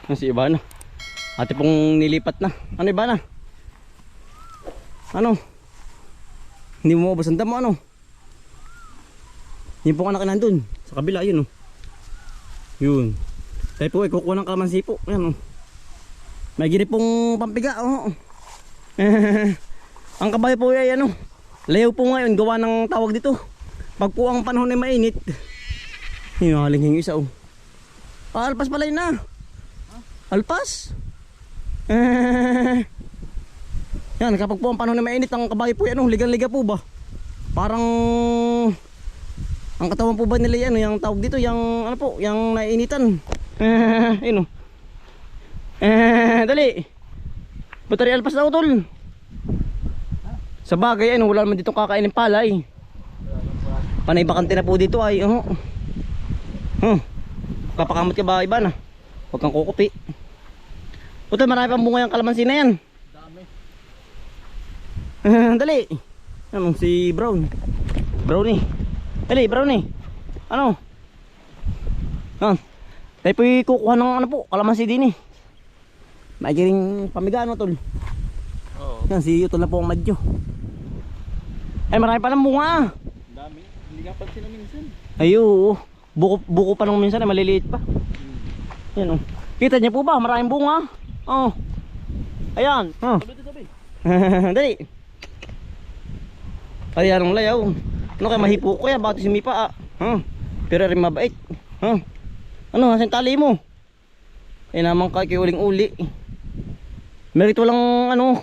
Yan si Ivana. Ate pong nilipat na. Ano Ivana? Ano? Hindi mo maubos ang damo ano? Yung pong anak nandun. Sa kabila yun oh. Yun. Tayo po ay kukuha ng kalamansi po. Yan oh. May gini pong pampiga oh. Ang kabayo po ay ano. Layaw po ngayon gawa ng tawag dito. Pag po ang panahon ay mainit. Yung haling isa oh. Ah, alpas pala yun na. Alpas? Yan, kapag po ang panahon na mainit, ang kabayo po yan, ligang-liga po ba? Parang ang katawan po ba nila yan, yung tawag dito, yung ano po, yung nainitan. Yun o. Dali. Battery alpas na utol. Sa bagay, wala naman dito kakainin palay. Panay bakante na po dito ay, kapakamot ka ba iba na? Huwag kang kukupi. Utol, marami pang bunga yung kalamansi na yan. Dami. Dali. Ano si Brown? Brownie. Dali, Brownie. Ano? Tayo po'y kukuha ng ano po, kalamansi din eh. Magiring pamiga ano tol. Oo. Yan si Utol na po ang madyo. Ay marami pa ng bunga. Dami. Hindi nga pansin na minsan. Ay oo. Buko pa nung minsan ay maliliit pa. Yan oh. Kita niyo po ba? Maraming bunga. Oh. Ayan. Oh. Tabi. Dali. Ayan ang layaw. Ano kaya mahipo ko yan? Bakit sumipa Pero rin mabait. Ano? Asan tali mo? Ay naman kay uling-uli. Meron walang ano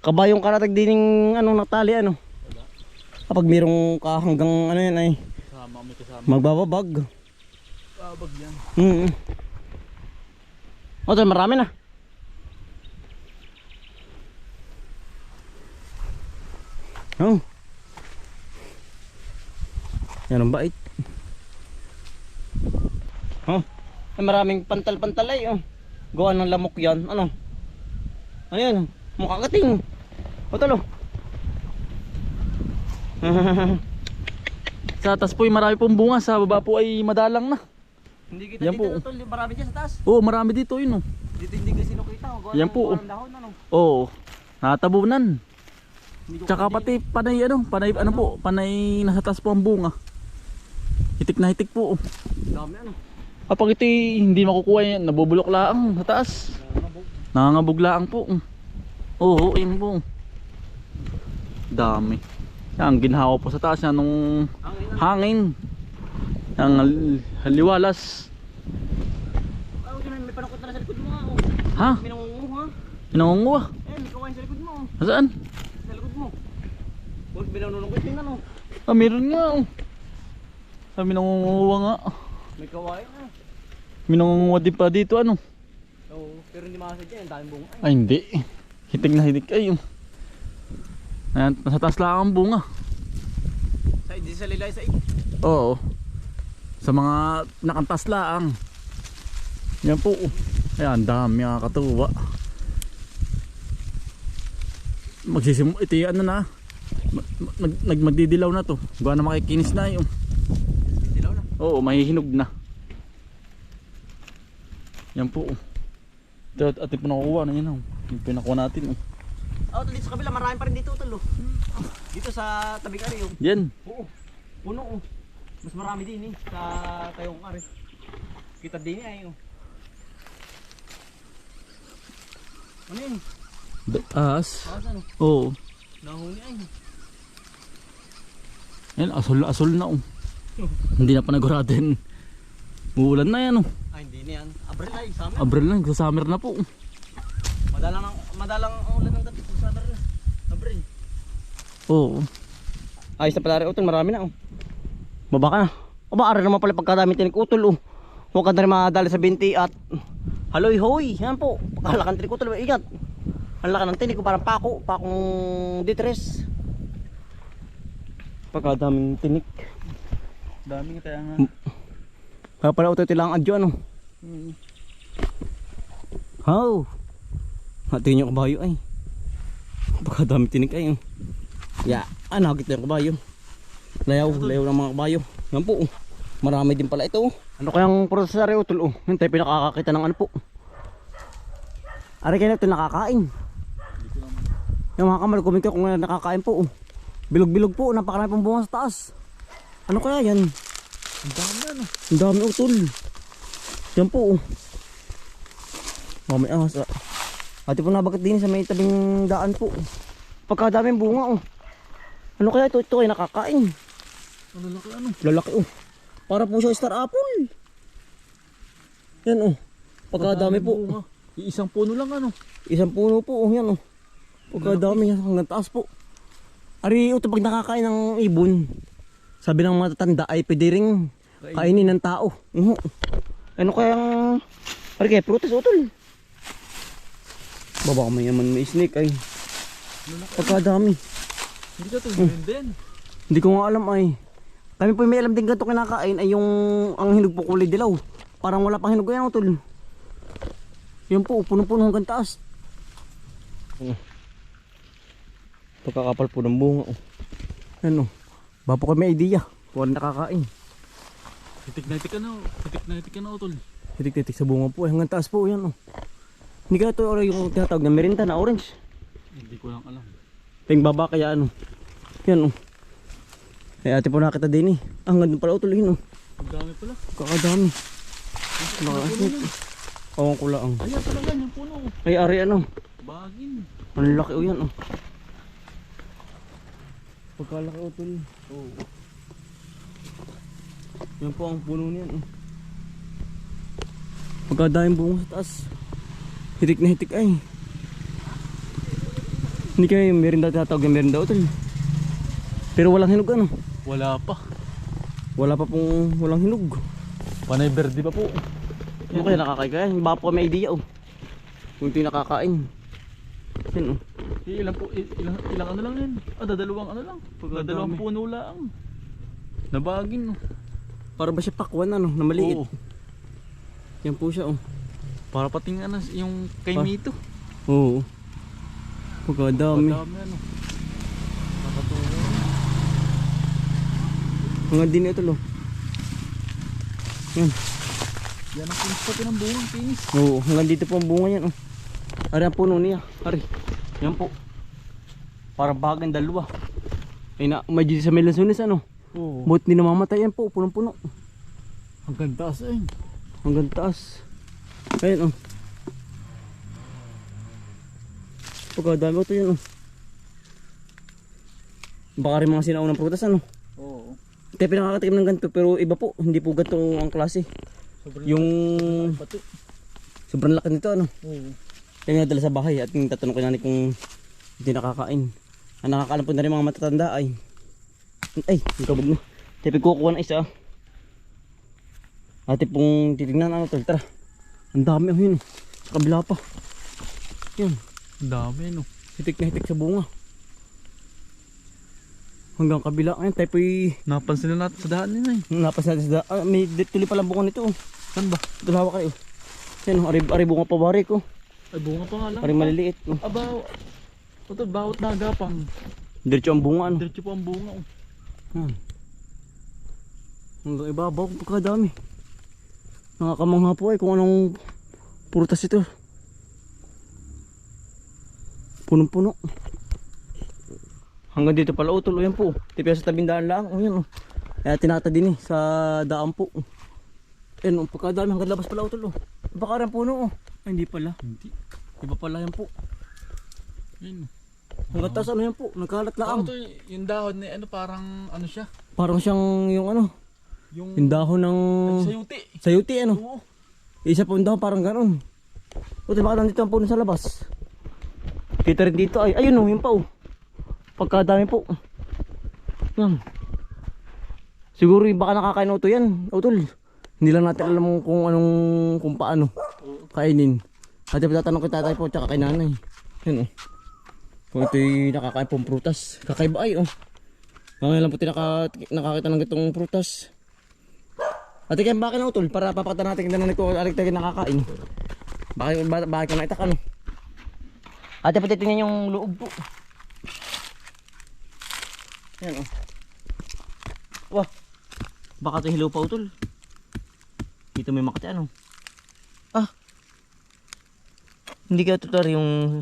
kabayong karatag dining ano natali ano. Kapag mayroong hanggang ano yan ay May kasama. magbababag. Babag yan. O tol, marami na. Yan ang bait. Ay, maraming pantal-pantal ay gawa ng lamok yan. Ano yan? Mukha kating. O tol. Sa taas po ay marami pong bunga. Sa baba po ay madalang na. Hindi kita Yan dito po. tol, marami dyan sa taas. Oo, marami dito yun. Dito hindi kasi nakita. Yan po. Dahon, ano? Oo. Natabunan. Hindi ko Tsaka pati panay panay nasa taas po ang bunga. Hitik na hitik po. dami ano. Kapag ito hindi makukuha yan, nabubulok laang sa taas. Nangangabog laang po. Oo, yun po. Dami. Yan, ginhawa po sa taas yan nung hangin. Ang liwalas. May panakot na sa likod mo Ha? May nangunguha. Pinangunguha. May kawain sa likod mo. Nasaan? Sa likod mo. Huwag binanunong ko tingnan Ah, meron nga. Sabi nangunguha nga. May kawain Minangunguha din pa dito ano. Oo, pero hindi makasadya. Ang daming bunga Ay hindi. Hitig na hitig ay. Ayan, nasa taas lang ang bunga. Di sa lilay sa Oo. Sa mga nakantas lang. Yan po. Ayan, dami nakakatuwa. Ito yung ano na. Magdidilaw na to. Gawa na makikinis na yung. dilaw na. Oo, mahihinog na. Yan po. Ito at po nakukuha na yan. Yung pinakuha natin. Dito sa kabila marami pa rin dito tol. Dito sa tabing ari Yan. Oo. Puno Mas marami din sa tayong ari. Kita din ay Ano yun? Taas. Ano? Oo. Nahuli ay. Yan, asol na. Hindi na panaguratin. Uulan na yan. Ay hindi na yan. Abril ay summer. Abril lang, sa summer na po. Madalang ang ulan ng gabi sa summer na. Abril. Oo. Ayos na pala rin utol, marami na Baba ka na. Ari naman pala pagkadami tinik utol Huwag ka na rin madali sa binti at haloy hoy. Yan po. Pagkalakan tinik utol, ingat. Ang laki ng tinik ko parang pakong D3. Pagkadaming tinik. Dami nga kaya nga. Kaya pala utol tilang adyo How? Hatiin yung kabayo ay. Pagkadaming tinik ay nakit na yung kabayo. Layaw ng mga kabayo. Yan po Marami din pala ito Ano kayang prosesor utol Yung tayo pinakakakita ng ano po Ari kayo na ito nakakain. Yung mga kamal, comment ko kung nakakain po. Bilog-bilog po, napakarami pong bunga sa taas. Ano kaya yan? Ang dami ano. Ang dami utol. Yan po. Mamay ahas. Ate po nabagat din sa may tabing daan po. Pagkadaming bunga oh. Ano kaya ito? Ito ay nakakain. Ang lalaki ano. Lalaki oh. Para po siya star apple. Yan oh. Pagkadami po. Bunga. Isang puno lang ano. Isang puno po oh. Yan oh. Pagkadami hanggang taas po. Ari ito pag nakakain ng ibon. Sabi ng matatanda ay pwede ring kainin ng tao. Ano kayang... Ari kaya prutas utol. Baba may yaman may snake ay. Pagkadami. Hindi ka ito din. Hindi ko nga alam ay. Kami po may alam din ganito kinakain ay yung ang hinog po kulay dilaw. Parang wala pang hinog yan utol. Yan po, punong-puno hanggang taas. Pagkakapal po ng bunga oh. Ano? Ba po kami may idea. Kung nakakain. Titik na titik ano. Titik na titik ano utol. Titik-titik sa bunga po hanggang taas po yan oh. Hindi ka ito yung tinatawag na merinda na orange. Hindi ko lang alam. Peng baba kaya ano. Yan oh. Ay ate po nakita din eh. Ang ganda pala utuloyin oh. Ang dami pala. Kakadami. Nakasip. Awang ko lang. Ayan talaga yung puno. Ay ari ano. Bagin. Ang laki oh yan oh. Pagkalaki utol. Oo. Yan po ang puno niyan oh. Pagkadaming bunga sa taas. Hitik na hitik ay. Hindi kayo merinda tinatawag yung merinda utol. Pero walang hinog ano. Wala pa. Wala pa pong walang hinog. Panay verde pa po. Ano kaya nakakain? Baka po may idea oh. Kung ito yung nakakain. Yan oh. Ilang po, ilang ano lang yan. Dadalawang ano lang. Dadalawang puno lang. Nabagin. Para ba siya pakwan ano, na maliit. Oo. Yan po siya oh. Para pating ano, yung kay Mito. Oo. Pagkadami. Pagdami ano. Nakatuwa. Mga din ito lo. Yan. Yan ang kinis pati ng bunga, kinis. Oo, hanggang dito po ang bunga yan oh. Ari ang puno niya. Ari. Yan po. Para bagang dalawa. Ay na, may dito sa melansones ano. Oo. Buhat hindi namamatay yan po, punong-puno. Hanggang taas ay. Hanggang taas. Ayan oh. Pagkadami ito yan oh. Baka rin mga sinaunang prutas ano. Oo. Kaya pinakakatikim ng ganito pero iba po. Hindi po ganito ang klase. Sobrang Yung pati. sobrang laki nito ano. Oo. Kaya nadala sa bahay at tatanong ko na kung hindi nakakain. Ang nakakaalam po na rin mga matatanda ay yung kabog na. Tepe kukuha na isa. Ate pong titignan ano tol. Tara. Ang dami oh yun oh. Sa kabila pa. Yun. Dami no. Hitik na hitik sa bunga. Hanggang kabila. Ayun tayo po'y Napansin na natin sa daan nila eh. napas natin sa may tuloy pala bunga nito oh. Saan ba? Dalawa kayo. Yan oh. Ari bunga pa bari ko. Ay bunga pa nga lang. Ari maliliit oh. Aba. Ito bawat nagapang. Diretso ang bunga ano. Diretso po ang bunga oh. Hanggang ibabaw kung pagkadami. Nakakamangha po ay kung anong prutas ito. Punong-puno. Hanggang dito pala utol. O yan po. Tipya sa tabing daan lang. O yan o. Kaya tinata din eh. Sa daan po. Ayan o. Pagkadami hanggang labas pala utol o. Baka rin puno o. Ay hindi pala. Hindi. Iba pala yan po. Yun. Hanggang taas ano yan po. Nagkalat Ano lang. to yung dahon ni ano parang ano siya? Parang siyang yung ano. Yung dahon ng sayuti. sayuti ano. Oo. Isa po yung dahon parang ganoon. Utol baka nandito ang puno sa labas. Kita rin dito ay. Ayun o. Yun pa o. Pagkadami po. Yan. Siguro baka nakakain auto yan. Utol. Hindi lang natin alam kung paano kainin. At tatanong kita tayo po tsaka kay nanay. Yan o. Kung ito'y nakakain pong prutas. Kakaiba ay o. Ngayon lang po nakakita ng itong prutas. Ate kayo bakit na utol? Para papakita natin kung nanay ko aliktakin nakakain. Bakit ka naitak ano? Ate pati tingnan yung loob po. Yan o. Wah. Baka ito hilaw pa utol. Dito may makati ano. Ah. Hindi kaya tutar yung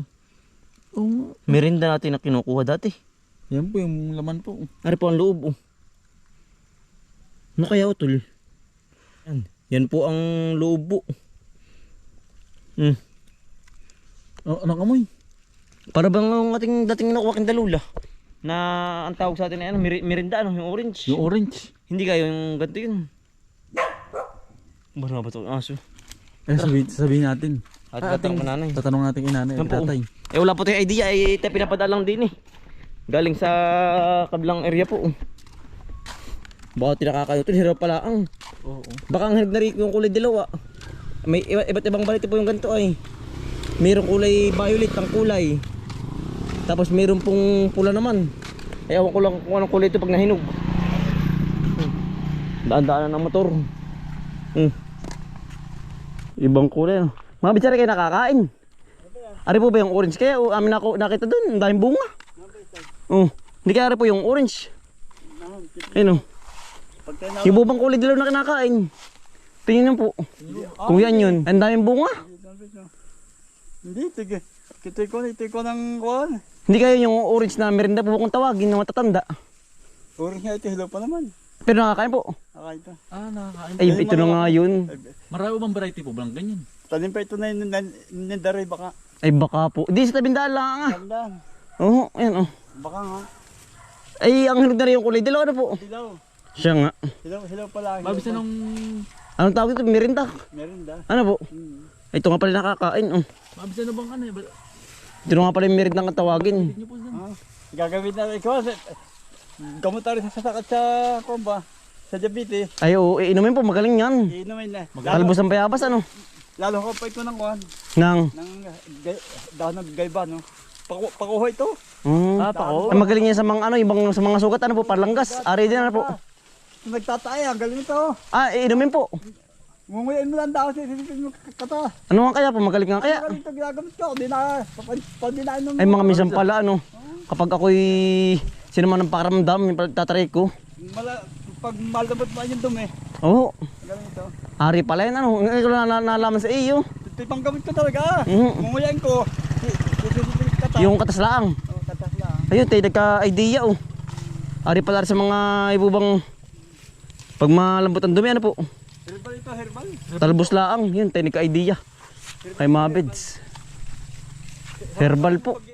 Oo. merinda natin na kinukuha dati. Yan po yung laman po. Ari po ang loob. Oh. Ano kaya utol? Yan. Yan po ang loob. Anong amoy? Para bang ang ating dating nakuha king dalula. Na ang tawag sa atin ay ano, merinda ano, yung orange. Yung orange. Hindi kayo yung ganito yun. Ba ito ang aso? Sabihin natin. At ating nanay. Tatanong natin kay nanay. Yan po. Tatay. Eh wala po tayong idea, eh tayo pinapadalang din eh. Galing sa kabilang area po. Baka tinakakayo ito, hirap pala ang. Oo. Baka ang hirap na rin yung kulay dilaw ah. May iba't ibang balite po yung ganito ay. Mayroong kulay violet ang kulay. Tapos mayroon pong pula naman. Ay ewan ko lang kung anong kulay ito pag nahinog. Daan-daanan ng motor. Ibang kulay no. Mga bitsara kayo nakakain. Ari po ba yung orange kaya? O amin ako nakita doon, ang daming bunga. Hindi kaya ari po yung orange. Ayun o. Yung bubang kulay dilaw na kinakain. Tingnan niyo po. Kung yan yun, ang daming bunga. Hindi, ito ko ng kuwan. Hindi kaya yung orange na merinda po kung tawagin na matatanda. Orange nga ito, hilaw pa naman. Pero nakakain po. Akain ito. Nakakain. Ay, ito na nga yun. Marami bang variety po bang ganyan? Talim pa ito na yung nindaray baka. Ay baka po. Di sa tabindaan lang nga. Tandaan. Oo, ayan oh. Baka nga. Ay, ang hinog na rin yung kulay dilaw na po. Hilaw. Siya nga. Hilaw pala. Mabisa nung... Anong tawag ito? Merinda. Meron da. Ano po? Ito nga pala nakakain. Mabisa na bang ano eh? Ito nga pala yung merinda ang tawagin. Niyo po dyan. Gagawin na ikaw. Gamot na rin sa sakit sa kumba. Sa diabetes. Ay, oo, inumin po. Magaling yan. Iinumin na. Talbos ang bayabas, ano? Lalo ko pa ito ng kuwan. Nang. Dahon ng gayba, no? Pakuha ito. Ay, magaling yan sa mga ano, ibang sa mga sugat, ano po, parlanggas. Ari din, ano po. Nagtataya, galing ito. Ah, inumin po. Ngunguyain mo lang daw sa isipin mo kata. Ano nga kaya po? Magaling nga kaya? Galing ito ginagamit ko. Di na, pandi na inom. Ay, mga minsan pala, ano? Kapag ako'y sinuman ng pakaramdam, yung tatry ko. Pag malabot mo yung dumi. Oo. Galing ito. Ari pala yan, ano? Ngayon ko na nalaman sa iyo. Ito yung panggamit ko talaga. Mhm. Ngunguyain ko. Isipin kata. Yung katas lang. Oh, katas lang. Ayun, tayo nagka-idea, oh. Ari pala sa mga ibubang pag malambot ang dumi, ano po? Herbal ito, herbal. Talbos lang, yun, tayo nagka-idea. Kay Mabids. Herbal po.